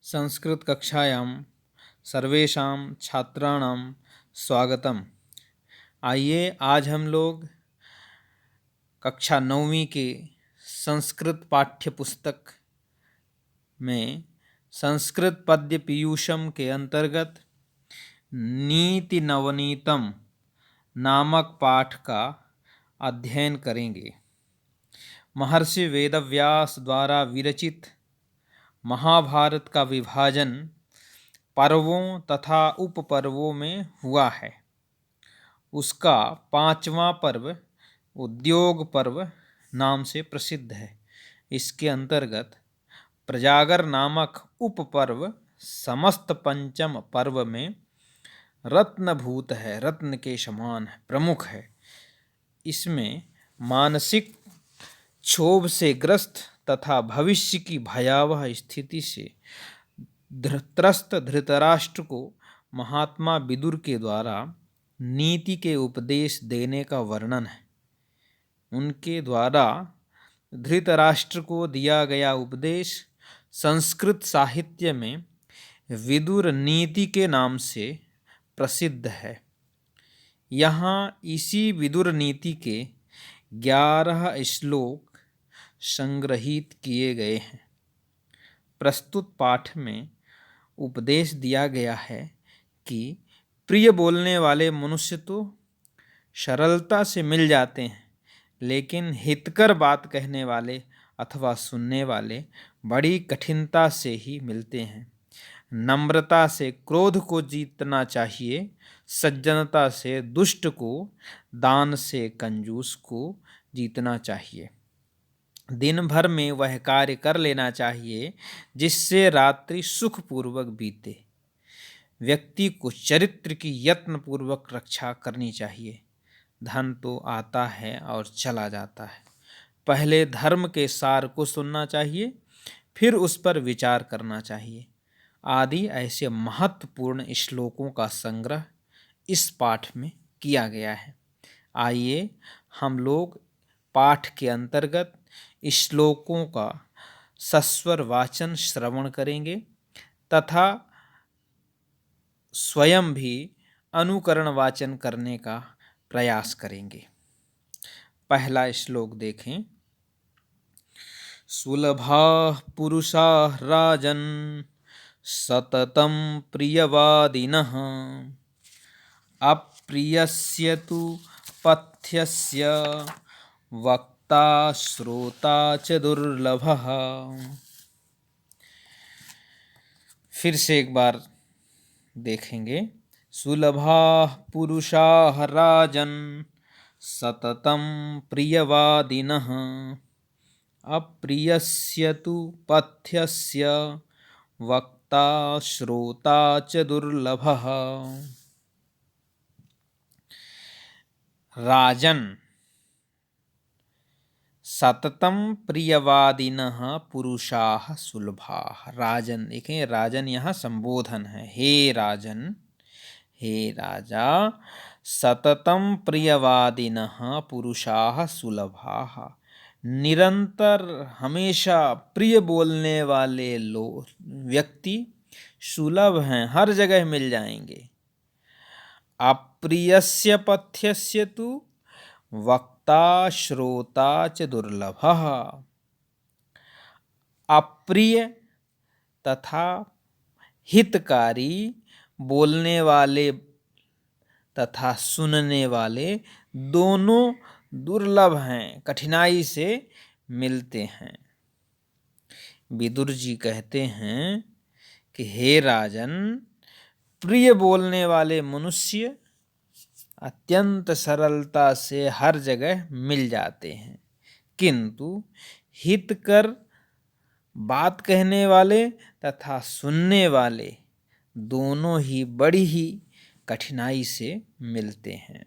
संस्कृत कक्षायां सर्वेषां छात्राणां स्वागतम। आइए आज हम लोग कक्षा 9वीं के संस्कृत पाठ्य पुस्तक में संस्कृत पद्य पीयूषम के अंतर्गत नीति नवनीतम नामक पाठ का अध्ययन करेंगे। महर्षि वेदव्यास द्वारा विरचित महाभारत का विभाजन पर्वों तथा उपपर्वों में हुआ है। उसका 5वां पर्व उद्योग पर्व नाम से प्रसिद्ध है। इसके अंतर्गत प्रजागर नामक उपपर्व समस्त पंचम पर्व में रत्नभूत है, रत्न के समान है, प्रमुख है। इसमें मानसिक क्षोभ से ग्रस्त तथा भविष्य की भयावह स्थिति से त्रस्त धृतराष्ट्र को महात्मा विदुर के द्वारा नीति के उपदेश देने का वर्णन है। उनके द्वारा धृतराष्ट्र को दिया गया उपदेश संस्कृत साहित्य में विदुर नीति के नाम से प्रसिद्ध है। यहाँ इसी विदुर नीति के 11 श्लोक संग्रहित किए गए हैं। प्रस्तुत पाठ में उपदेश दिया गया है कि प्रिय बोलने वाले मनुष्य तो सरलता से मिल जाते हैं, लेकिन हितकर बात कहने वाले अथवा सुनने वाले बड़ी कठिनता से ही मिलते हैं। नम्रता से क्रोध को जीतना चाहिए, सज्जनता से दुष्ट को, दान से कंजूस को जीतना चाहिए। दिन भर में वह कार्य कर लेना चाहिए जिससे रात्रि सुखपूर्वक बीते। व्यक्ति को चरित्र की यत्नपूर्वक रक्षा करनी चाहिए। धन तो आता है और चला जाता है। पहले धर्म के सार को सुनना चाहिए, फिर उस पर विचार करना चाहिए। आदि ऐसे महत्वपूर्ण श्लोकों का संग्रह इस पाठ में किया गया है। आइए हम लोग पाठ के अंतर्गत श्लोकों का सस्वर वाचन श्रवण करेंगे तथा स्वयं भी अनुकरण वाचन करने का प्रयास करेंगे। पहला श्लोक देखें। सुलभा पुरुषा राजन सततं प्रियवादिनः अप्रियस्य तु पथ्यस्य वक्ता श्रोता च दुर्लभः। फिर से एक बार देखेंगे। सुलभा पुरुषा राजन सततं प्रियवादिनः अप्रियस्य तु पथ्यस्य वक्ता श्रोता च दुर्लभः। राजन सततं प्रियवादिनः पुरुषाः सुलभाः। राजन देखें, राजन यहाँ संबोधन है। हे राजन, हे राजा, सततं प्रियवादिनः पुरुषाः सुलभाः। निरंतर हमेशा प्रिय बोलने वाले लोग व्यक्ति सुलभ हैं, हर जगह मिल जाएंगे। अप्रियस्य पथ्यस्य तु वक्ता श्रोता च दुर्लभः। अप्रिय तथा हितकारी बोलने वाले तथा सुनने वाले दोनों दुर्लभ हैं, कठिनाई से मिलते हैं। विदुर जी कहते हैं कि हे राजन, प्रिय बोलने वाले मनुष्य अत्यंत सरलता से हर जगह मिल जाते हैं, किंतु हितकर बात कहने वाले तथा सुनने वाले दोनों ही बड़ी ही कठिनाई से मिलते हैं।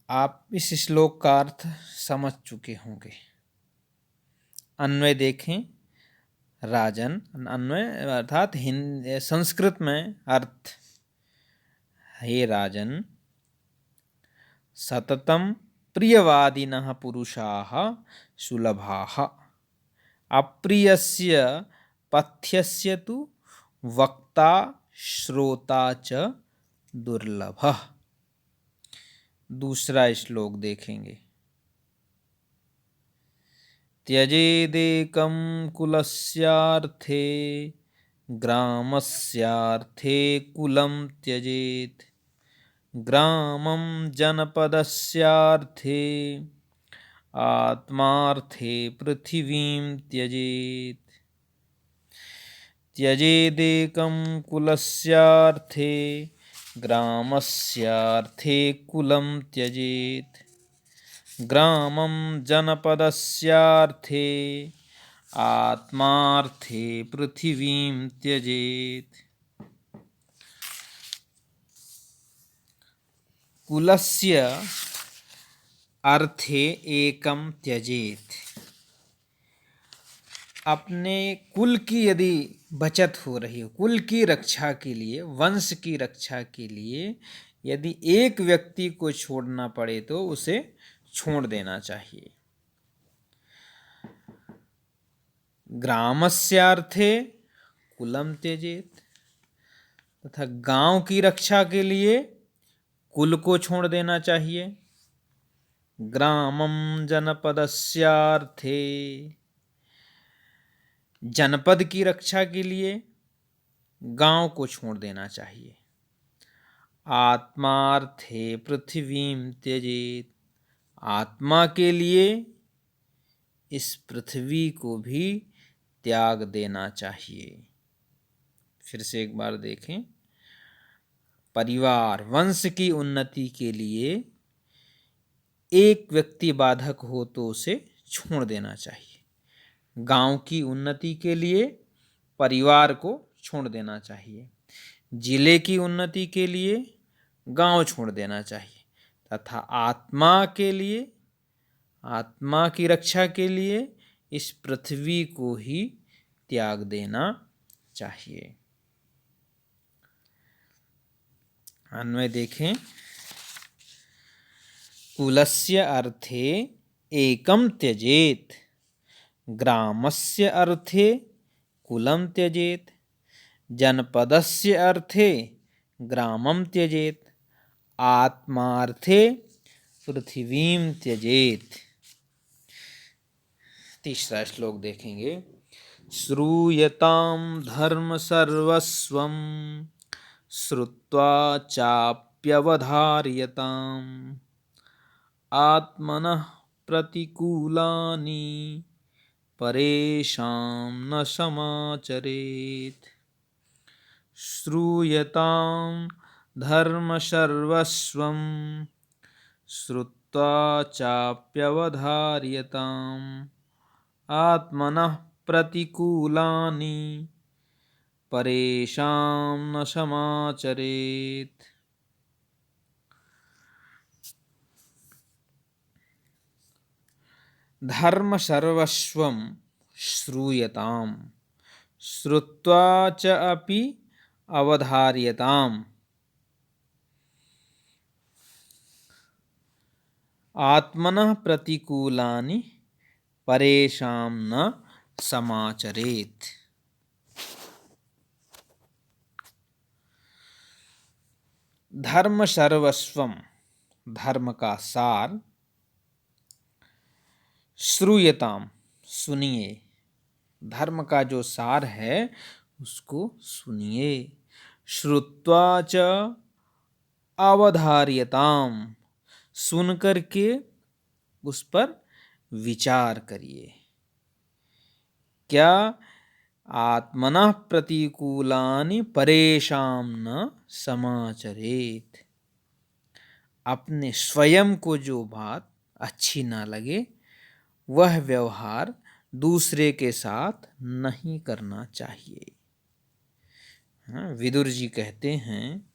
आप इस श्लोक का अर्थ समझ चुके होंगे। अन्वय देखें। राजन अन्वय अर्थात संस्कृत में अर्थ। हे राजन, सततम प्रियवादिनः पुरुषाः सुलभाः अप्रियस्य पथ्यस्य तु वक्ता श्रोता च दुर्लभः। दूसरा श्लोक देखेंगे। त्यजेदेकं कुलस्यार्थे ग्रामस्यार्थे कुलं त्यजेत् ग्रामं जनपदस्यार्थे आत्मार्थे पृथिवीं त्यजेत्। त्यजेदेकं कुलस्यार्थे ग्रामस्यार्थे कुलं त्यजेत् ग्रामं जनपदस्यार्थे आत्मार्थे पृथिवीं त्यजेत्। कुलस्य अर्थे एकम त्यजेत। अपने कुल की यदि बचत हो रही हो, कुल की रक्षा के लिए, वंश की रक्षा के लिए यदि एक व्यक्ति को छोड़ना पड़े तो उसे छोड़ देना चाहिए। ग्रामस्यार्थे कुलम त्यजेत, तथा गांव की रक्षा के लिए कुल को छोड़ देना चाहिए। ग्रामम जनपदस्यार्थे, जनपद की रक्षा के लिए गांव को छोड़ देना चाहिए। आत्मार्थे पृथ्वीं त्यजेत, आत्मा के लिए इस पृथ्वी को भी त्याग देना चाहिए। फिर से एक बार देखें। परिवार वंश की उन्नति के लिए एक व्यक्ति बाधक हो तो उसे छोड़ देना चाहिए। गांव की उन्नति के लिए परिवार को छोड़ देना चाहिए। जिले की उन्नति के लिए गांव छोड़ देना चाहिए, तथा आत्मा के लिए, आत्मा की रक्षा के लिए इस पृथ्वी को ही त्याग देना चाहिए। अन्वय देखें। कुलस्य अर्थे एकम त्यजेत, ग्रामस्य अर्थे कुलम त्यजेत, जनपदस्य अर्थे ग्रामम त्यजेत, आत्मार्थे पृथ्वीं त्यजेत। तीसरा श्लोक देखेंगे। श्रूयतां धर्म सर्वस्वं श्रुत्वा चाप्यवधार्यताम् आत्मनः प्रतिकूलानि परेषां न समाचरेत्। श्रूयतां धर्म सर्वस्वं श्रुत्वा चाप्यवधार्यताम् आत्मनः प्रतिकूलानि परेषां न समाचरेत्। धर्म सर्वस्वं श्रूयताम् श्रुत्वा च अपि अवधार्यताम् आत्मनः प्रतिकूलानि परेषां न समाचरेत्। धर्म सर्वस्वम, धर्म का सार, श्रूयताम, सुनिए, धर्म का जो सार है उसको सुनिए। श्रुत्वा च अवधार्यताम, सुन करके उस पर विचार करिए। क्या? आत्मनः प्रतिकूलानि परेषां न समाचरेत्। अपने स्वयं को जो बात अच्छी ना लगे वह व्यवहार दूसरे के साथ नहीं करना चाहिए। विदुर जी कहते हैं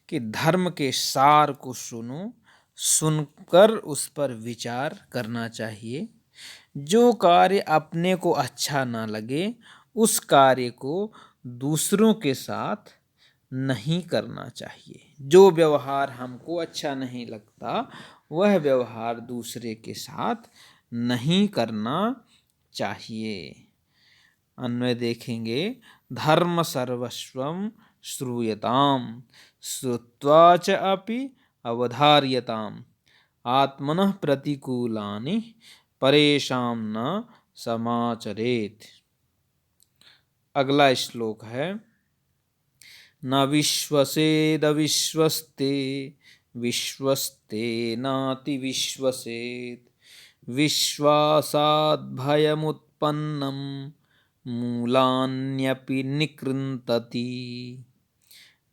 कि धर्म के सार को सुनो, सुनकर उस पर विचार करना चाहिए। जो कार्य अपने को अच्छा ना लगे उस कार्य को दूसरों के साथ नहीं करना चाहिए। जो व्यवहार हमको अच्छा नहीं लगता वह व्यवहार दूसरे के साथ नहीं करना चाहिए। अन्वय देखेंगे, धर्म सर्वस्वं श्रूयताम श्रुत्वा च अपि अवधार्यताम आत्मनः प्रतिकूलानि परेषां न समाचरेत्। अगला श्लोक है, न विश्वसेदविश्वस्ते विश्वस्तेनाति विश्वसेत् विश्वासाद् भयमुत्पन्नं मूलान्यपि निकृन्तति।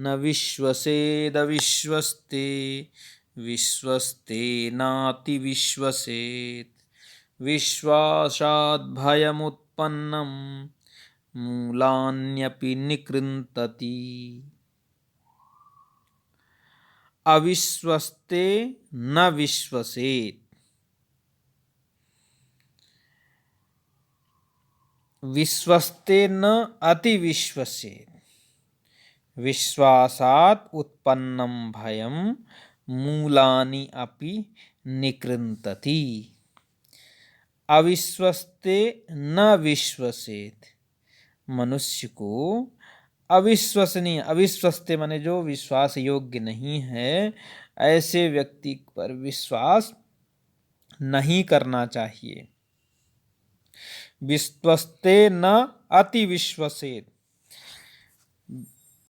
न विश्वसेदविश्वस्ते विश्वस्तेनाति विश्वसेत् विश्वासाद् भयमुत्पन्नं मूलान्यपि निकृन्तति। अविश्वस्ते न विश्वसेत्, विश्वस्ते न अति विश्वसेत् विश्वासात् उत्पन्नं भयं मूलानि अपि निकृन्तति। अविश्वस्ते न विश्वसेत्, मनुष्य को अविश्वसनीय, अविश्वस्ते माने जो विश्वास योग्य नहीं है, ऐसे व्यक्ति पर विश्वास नहीं करना चाहिए। विश्वस्ते न अति विश्वसेत्,